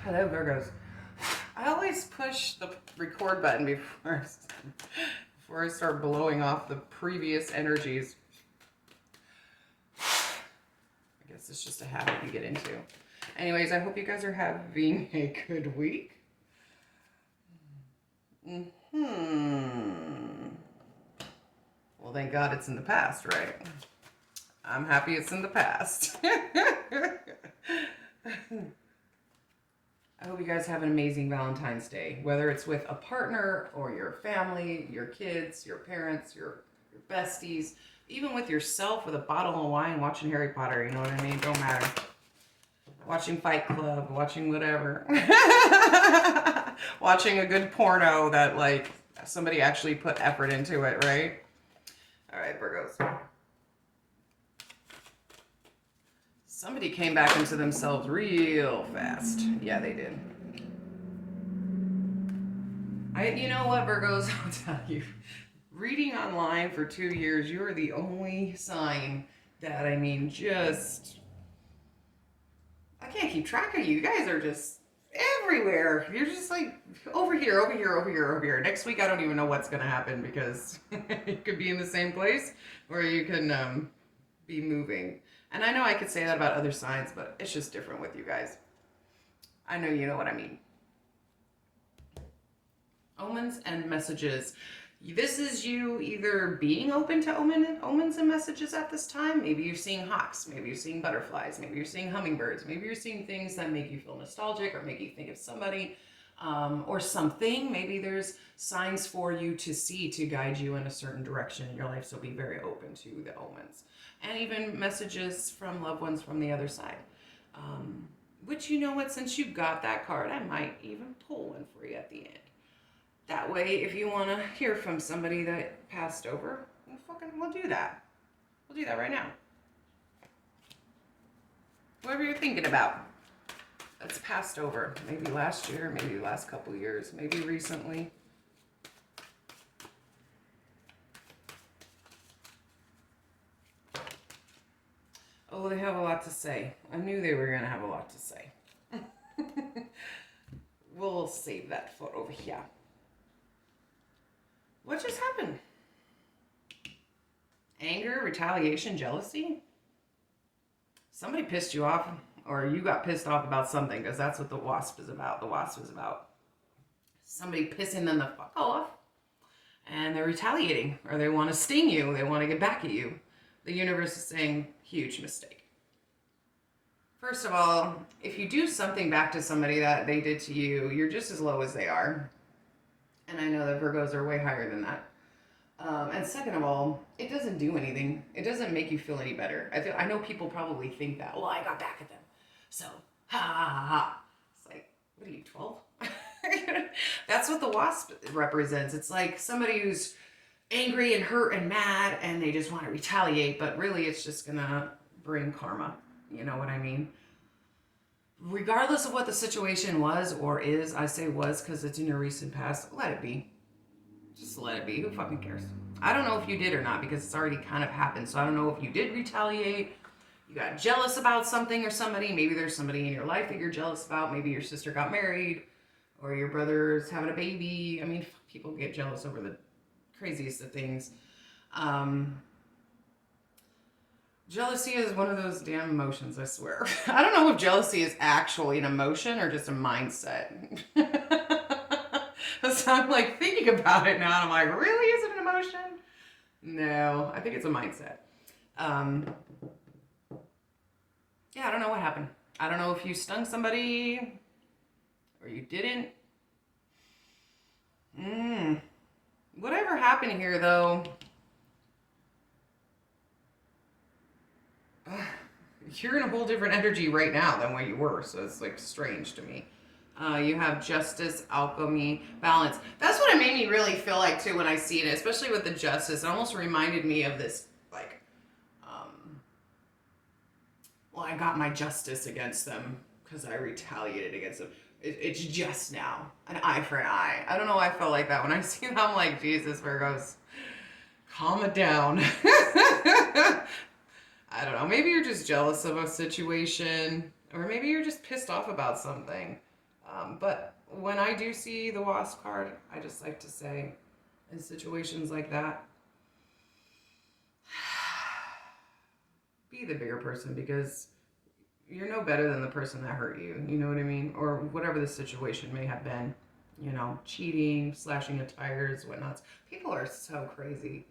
Hello, Virgos. I always push the record button before I start blowing off the previous energies. I guess it's just a habit you get into. Anyways, I hope you guys are having a good week. Well, thank God it's in the past, right? I'm happy it's in the past. I hope you guys have an amazing Valentine's Day, whether it's with a partner or your family, your kids, your parents, your besties, even with yourself with a bottle of wine watching Harry Potter, you know what I mean? Don't matter. Watching Fight Club, watching whatever. Watching a good porno that, like, somebody actually put effort into it, right? All right, Virgos. Somebody came back into themselves real fast. Yeah, they did. You know what, Virgos? I'll tell you. Reading online for 2 years, you are the only sign that, I can't keep track of you. You guys are just everywhere. You're just like over here, over here, over here, over here. Next week, I don't even know what's going to happen because you could be in the same place or you can be moving. And I know I could say that about other signs, but it's just different with you guys. I know you know what I mean. Omens and messages. This is you either being open to omens and messages at this time. Maybe you're seeing hawks. Maybe you're seeing butterflies. Maybe you're seeing hummingbirds. Maybe you're seeing things that make you feel nostalgic or make you think of somebody or something. Maybe there's signs for you to see to guide you in a certain direction in your life. So be very open to the omens. And even messages from loved ones from the other side. Which, you know what, since you got that card, I might even pull one for you at the end. That way, if you want to hear from somebody that passed over, we'll do that. We'll do that right now. Whoever you're thinking about that's passed over. Maybe last year, maybe last couple years, maybe recently. Oh, they have a lot to say. I knew they were going to have a lot to say. We'll save that for over here. What just happened? Anger, retaliation, jealousy? Somebody pissed you off, or you got pissed off about something, because that's what the wasp is about. The wasp is about somebody pissing them the fuck off, and they're retaliating, or they want to sting you, they want to get back at you. The universe is saying, huge mistake. First of all, if you do something back to somebody that they did to you, you're just as low as they are. And I know that Virgos are way higher than that. And second of all, it doesn't do anything. It doesn't make you feel any better. I know people probably think that, well, I got back at them. So, ha ha ha ha. It's like, what are you, 12? That's what the wasp represents. It's like somebody who's angry and hurt and mad and they just want to retaliate, but really it's just going to bring karma. You know what I mean? Regardless of what the situation was or is, I say was because it's in your recent past, let it be. Just let it be. Who fucking cares? I don't know if you did or not because it's already kind of happened. So I don't know if you did retaliate, you got jealous about something or somebody. Maybe there's somebody in your life that you're jealous about. Maybe your sister got married or your brother's having a baby. I mean, people get jealous over the craziest of things. Jealousy is one of those damn emotions, I swear. I don't know if jealousy is actually an emotion or just a mindset. So I'm like thinking about it now and I'm like, really? Is it an emotion? No, I think it's a mindset. Yeah, I don't know what happened. I don't know if you stung somebody or you didn't. Whatever happened here though, you're in a whole different energy right now than what you were, so it's like strange to me. You have justice, alchemy, balance. That's what it made me really feel like too when I see it, especially with the justice. It almost reminded me of this, like, well, I got my justice against them because I retaliated against them. It's just now, an eye for an eye. I don't know why I felt like that when I see that. I'm like, Jesus, Virgos, calm it down. I don't know. Maybe you're just jealous of a situation, or maybe you're just pissed off about something. But when I do see the Wasp card, I just like to say, in situations like that, be the bigger person, because you're no better than the person that hurt you. You know what I mean? Or whatever the situation may have been. You know, cheating, slashing of tires, whatnot. People are so crazy.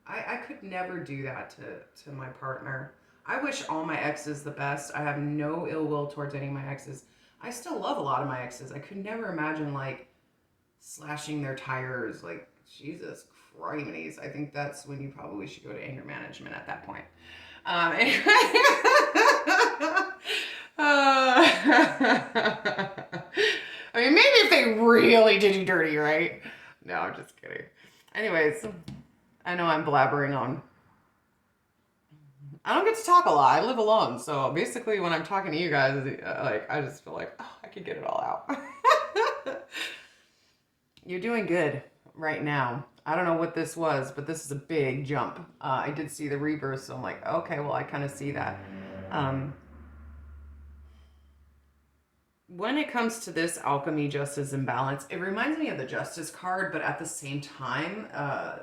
I could never do that to my partner. I wish all my exes the best. I have no ill will towards any of my exes. I still love a lot of my exes. I could never imagine like slashing their tires. Like, Jesus Christ. I think that's when you probably should go to anger management at that point. Anyway. I mean, maybe if they really did you dirty, right? No, I'm just kidding. Anyways, I know I'm blabbering on. I don't get to talk a lot. I live alone, so basically, when I'm talking to you guys, like I just feel like, oh, I could get it all out. You're doing good right now. I don't know what this was, but this is a big jump. I did see the rebirth, so I'm like, okay, well, I kind of see that. When it comes to this alchemy, justice, and balance, it reminds me of the justice card, but at the same time, I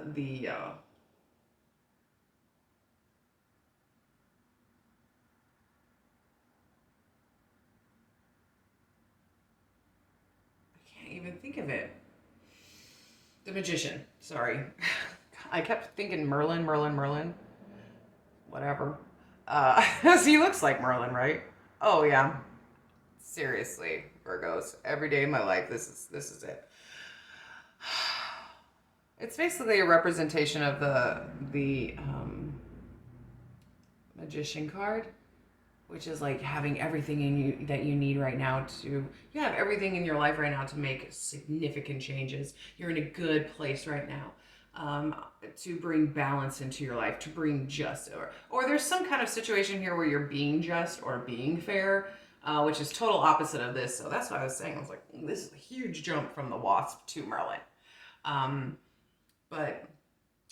can't even think of it. The magician. Sorry. I kept thinking Merlin, Merlin, Merlin. Whatever. So he looks like Merlin, right? Oh yeah. Seriously, Virgos. Every day of my life, this is it. It's basically a representation of the magician card, which is like having everything in you that you need right now to, you have everything in your life right now to make significant changes. You're in a good place right now. To bring balance into your life, to bring justice, or there's some kind of situation here where you're being just or being fair, which is total opposite of this. So that's what I was saying. I was like, this is a huge jump from the Wasp to Merlin. But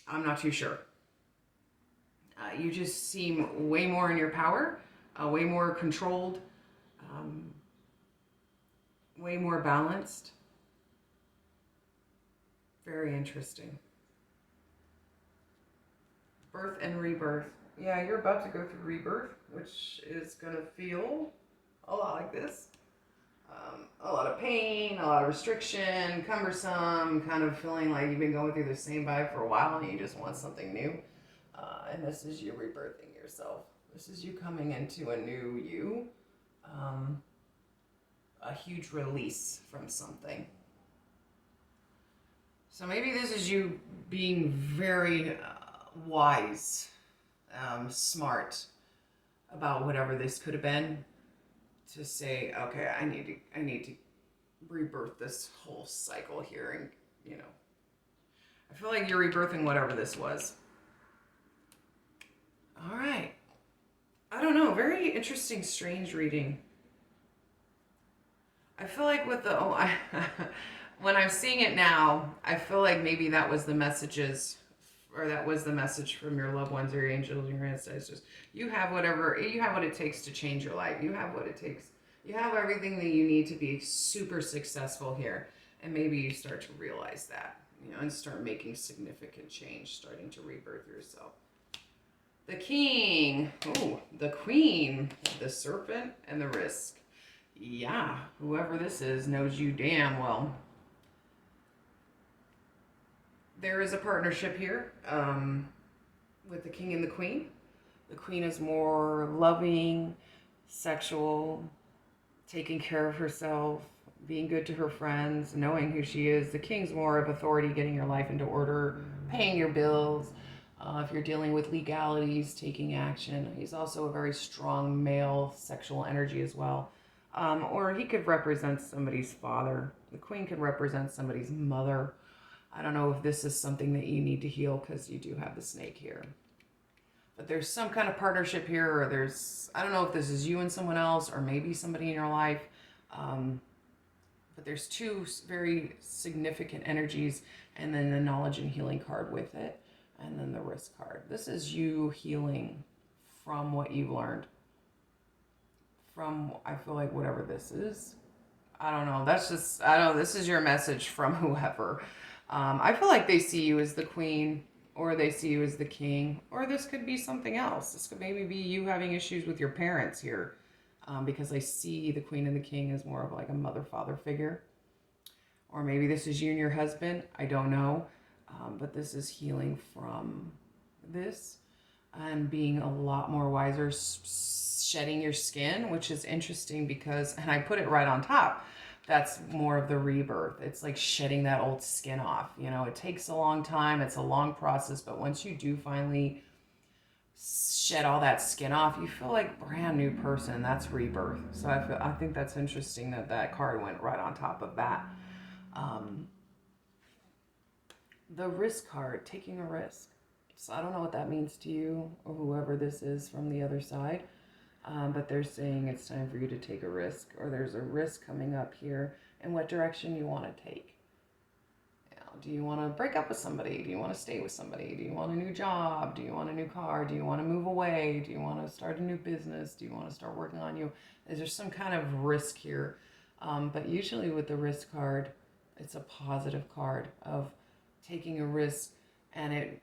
I'm not too sure. You just seem way more in your power, way more controlled, way more balanced. Very interesting. Birth and rebirth. Yeah, you're about to go through rebirth, which is going to feel a lot like this. A lot of pain, a lot of restriction, cumbersome, kind of feeling like you've been going through the same vibe for a while and you just want something new. And this is you rebirthing yourself. This is you coming into a new you. A huge release from something. So maybe this is you being very wise, smart about whatever this could have been, to say, okay, I need to rebirth this whole cycle here, and I feel like you're rebirthing whatever this was. All right. I don't know. Very interesting, strange reading. I feel like with the when I'm seeing it now, I feel like maybe that was the messages, or that was the message from your loved ones or your angels or your ancestors. You have what it takes to change your life. You have what it takes. You have everything that you need to be super successful here. And maybe you start to realize that, and start making significant change, starting to rebirth yourself. The king, the queen, the serpent, and the risk. Yeah, whoever this is knows you damn well. There is a partnership here with the king and the queen. The queen is more loving, sexual, taking care of herself, being good to her friends, knowing who she is. The king's more of authority, getting your life into order, paying your bills. If you're dealing with legalities, taking action. He's also a very strong male sexual energy as well. Or he could represent somebody's father. The queen could represent somebody's mother. I don't know if this is something that you need to heal, because you do have the snake here. But there's some kind of partnership here, or I don't know if this is you and someone else, or maybe somebody in your life. But there's two very significant energies, and then the knowledge and healing card with it. And then the risk card. This is you healing from what you've learned. From, I feel like, whatever this is. I don't know. That's just, I don't know. This is your message from whoever. I feel like they see you as the queen, or they see you as the king, or this could be something else. This could maybe be you having issues with your parents here, because I see the queen and the king as more of like a mother father figure. Or maybe this is you and your husband. I don't know. But this is healing from this and being a lot more wiser, shedding your skin, which is interesting because, and I put it right on top, that's more of the rebirth. It's like shedding that old skin off. You know, it takes a long time, it's a long process, but once you do finally shed all that skin off, you feel like a brand new person. That's rebirth. So I think that's interesting that that card went right on top of that. Um, the risk card, taking a risk. So I don't know what that means to you or whoever this is from the other side, but they're saying it's time for you to take a risk, or there's a risk coming up here, and what direction you want to take. You know, do you want to break up with somebody? Do you want to stay with somebody? Do you want a new job? Do you want a new car? Do you want to move away? Do you want to start a new business? Do you want to start working on you? Is there some kind of risk here? But usually with the risk card, it's a positive card of taking a risk and it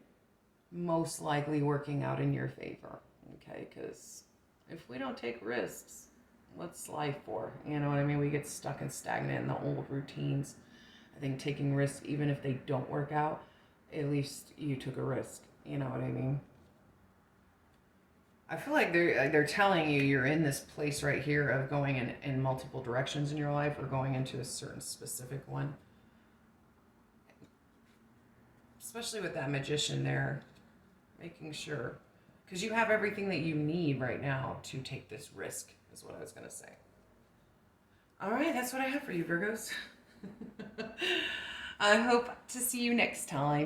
most likely working out in your favor. Okay, because if we don't take risks, what's life for? You know what I mean? We get stuck and stagnant in the old routines. I think taking risks, even if they don't work out, at least you took a risk. You know what I mean? I feel like they're telling you you're in this place right here of going in multiple directions in your life, or going into a certain specific one. Especially with that magician there, making sure, because you have everything that you need right now to take this risk, is what I was going to say. All right, that's what I have for you, Virgos. I hope to see you next time.